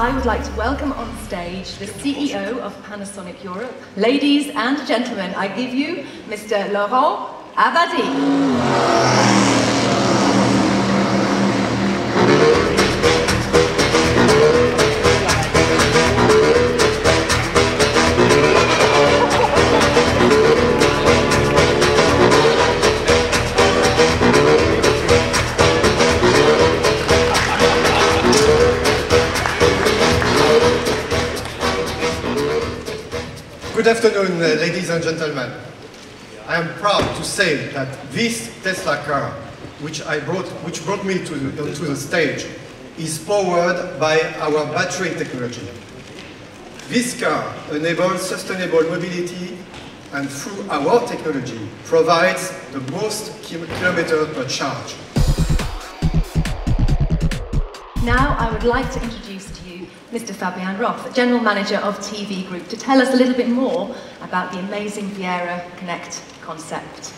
I would like to welcome on stage the CEO of Panasonic Europe. Ladies and gentlemen, I give you Mr. Laurent Abadi. Good afternoon, ladies and gentlemen. I am proud to say that this Tesla car, which brought me to the stage, is powered by our battery technology. This car enables sustainable mobility and through our technology provides the most kilometers per charge. Now I would like to introduce to you Mr. Fabian Roth, General Manager of TV Group, to tell us a little bit more about the amazing Viera Connect concept.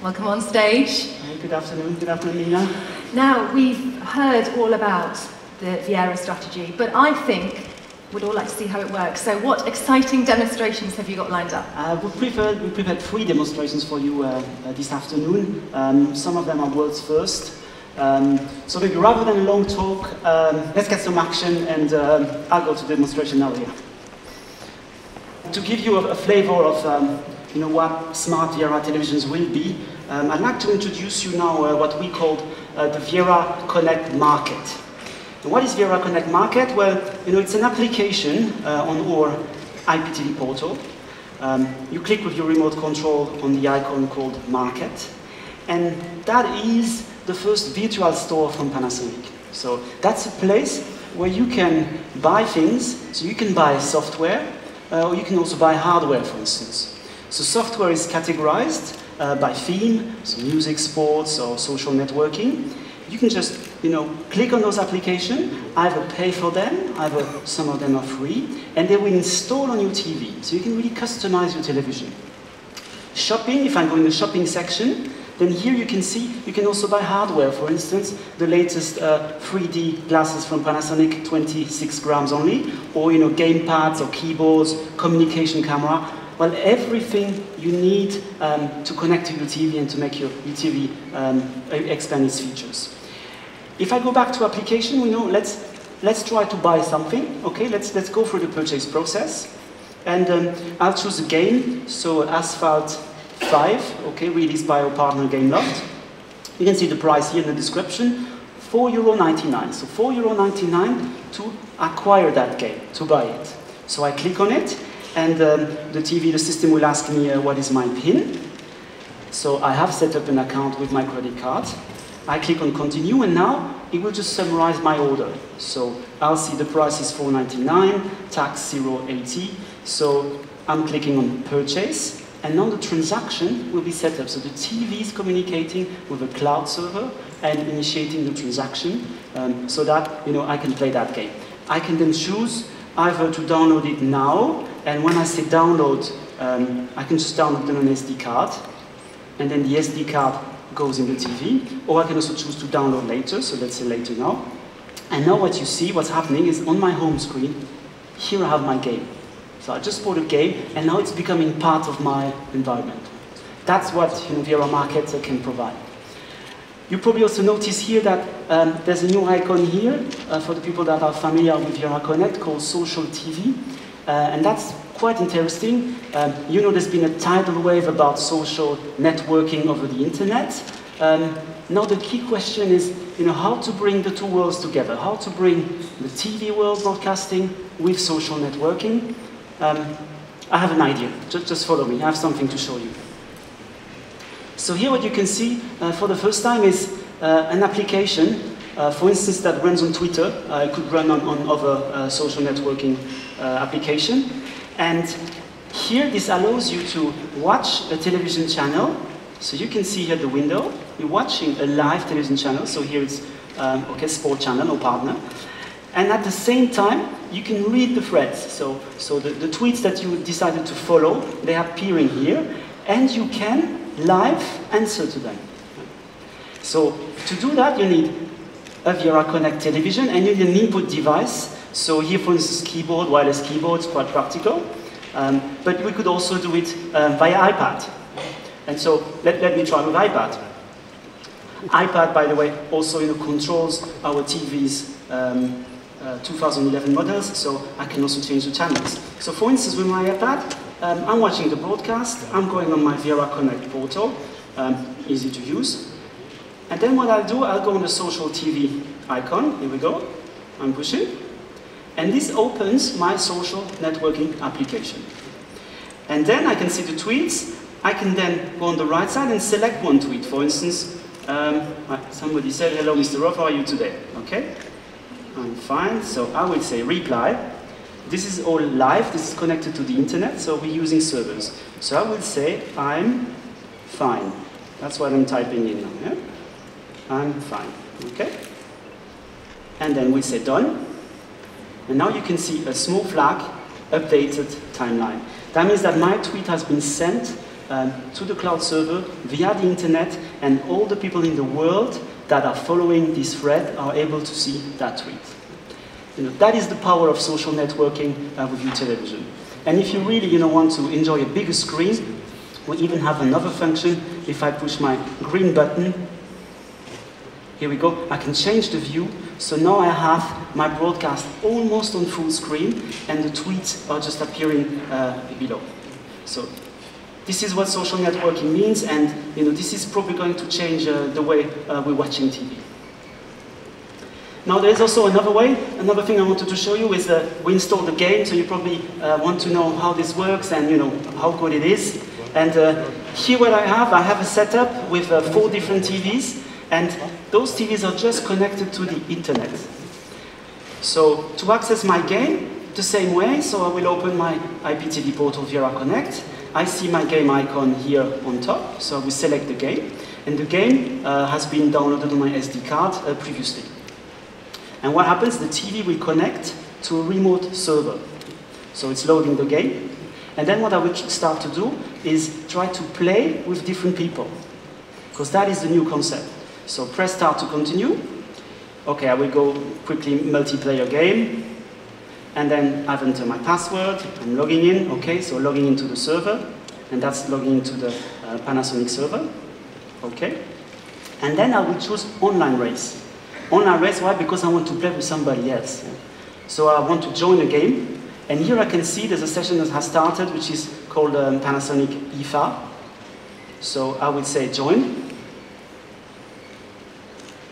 Welcome on stage. Good afternoon, Nina. Now, we've heard all about the Viera strategy, but I think we'd all like to see how it works. So what exciting demonstrations have you got lined up? We prepared 3 demonstrations for you this afternoon. Some of them are world's first. So maybe rather than a long talk, let's get some action, and I'll go to the demonstration now here. To give you a flavor of what smart Viera televisions will be, I'd like to introduce you now what we call the Viera Connect Market. And what is Viera Connect Market? Well, it's an application on our IPTV portal. You click with your remote control on the icon called Market, and that is the first virtual store from Panasonic. So that's a place where you can buy things. So you can buy software, or you can also buy hardware, for instance. So software is categorized by theme, so music, sports, or social networking. You can just, click on those applications, either pay for them, either some of them are free, and they will install on your TV. So you can really customize your television. Shopping, if I go in the shopping section, then here you can see, you can also buy hardware. For instance, the latest 3D glasses from Panasonic, 26 grams only, or game pads or keyboards, communication camera. Well, everything you need to connect to your TV and to make your TV expand its features. If I go back to application, let's try to buy something. Okay, let's go through the purchase process, and I'll choose a game. So Asphalt 5, okay, released by our partner Gameloft. You can see the price here in the description, €4.99. So €4.99 to acquire that game, to buy it. So I click on it, and the system will ask me what is my PIN. So I have set up an account with my credit card. I click on continue, and now it will just summarize my order. So I'll see the price is €4.99, tax €0.80. So I'm clicking on purchase. And now the transaction will be set up. So the TV is communicating with a cloud server and initiating the transaction so that I can play that game. I can then choose either to download it now, and when I say download, I can just download it on an SD card, and then the SD card goes in the TV, or I can also choose to download later, so let's say later now. And now what you see, what's happening is on my home screen, here I have my game. So I just bought a game, and now it's becoming part of my environment. That's what Viera Market can provide. You probably also notice here that there's a new icon here for the people that are familiar with Viera Connect called Social TV, and that's quite interesting. There's been a tidal wave about social networking over the internet. Now the key question is, how to bring the two worlds together, how to bring the TV world broadcasting with social networking. I have an idea. Just follow me. I have something to show you. So here what you can see for the first time is an application, for instance, that runs on Twitter. It could run on other social networking application. And here this allows you to watch a television channel. So you can see here the window. You're watching a live television channel. So here it's sport channel or partner. And at the same time, you can read the threads. So the tweets that you decided to follow, they are appearing here, and you can live answer to them. So to do that, you need a VRA Connect television, and you need an input device. So here, for instance, keyboard, wireless keyboard, is quite practical. But we could also do it via iPad. And so let me try with iPad. iPad, by the way, also controls our TV's 2011 models, so I can also change the channels. So for instance, with my iPad, I'm watching the broadcast, I'm going on my VRA Connect portal, easy to use. And then what I'll do, I'll go on the social TV icon, here we go, I'm pushing. And this opens my social networking application. And then I can see the tweets. I can then go on the right side and select one tweet. For instance, somebody said, hello Mr. Roth, how are you today? Okay, I'm fine. So I will say reply. This is all live, this is connected to the internet, so we're using servers. So I will say, I'm fine. That's what I'm typing in now, yeah? I'm fine, okay? And then we say done. And now you can see a small flag, updated timeline. That means that my tweet has been sent to the cloud server via the internet, and all the people in the world that are following this thread are able to see that tweet. That is the power of social networking with your television. And if you really want to enjoy a bigger screen, we even have another function. If I push my green button, here we go, I can change the view. So now I have my broadcast almost on full screen, and the tweets are just appearing below. So this is what social networking means, and this is probably going to change the way we're watching TV. Now there's also another way. Another thing I wanted to show you is we installed the game, so you probably want to know how this works and how good it is. And here what I have a setup with 4 different TVs. And those TVs are just connected to the internet. So to access my game, the same way, so I will open my IPTV portal VRA Connect. I see my game icon here on top, so I will select the game. And the game has been downloaded on my SD card previously. And what happens, the TV will connect to a remote server. So it's loading the game. And then what I will start to do is try to play with different people, because that is the new concept. So press start to continue. Okay, I will go quickly multiplayer game. And then I've entered my password. I'm logging in. Okay, so logging into the server. And that's logging into the Panasonic server. Okay. And then I will choose online race. Online race, why? Because I want to play with somebody else. So I want to join a game. And here I can see there's a session that has started, which is called Panasonic IFA. So I would say join.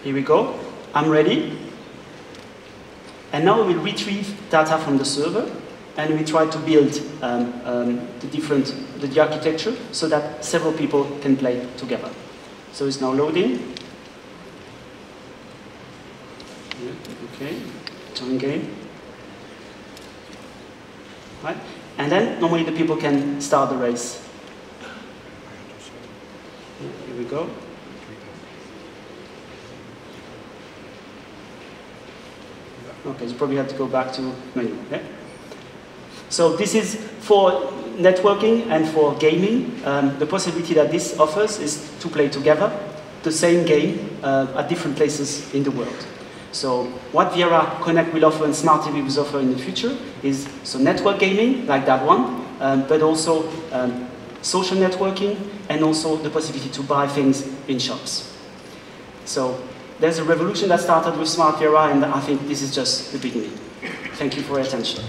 Here we go, I'm ready. And now we will retrieve data from the server, and we try to build the architecture so that several people can play together. So it's now loading. Okay, join game. Right. And then normally the people can start the race. Here we go. Okay, you probably have to go back to menu. Okay? So this is for networking and for gaming. The possibility that this offers is to play together the same game at different places in the world. So what VRA Connect will offer and Smart TV will offer in the future is network gaming, like that one, but also social networking, and also the possibility to buy things in shops. So there's a revolution that started with Smart VRA, and I think this is just the beginning. Thank you for your attention.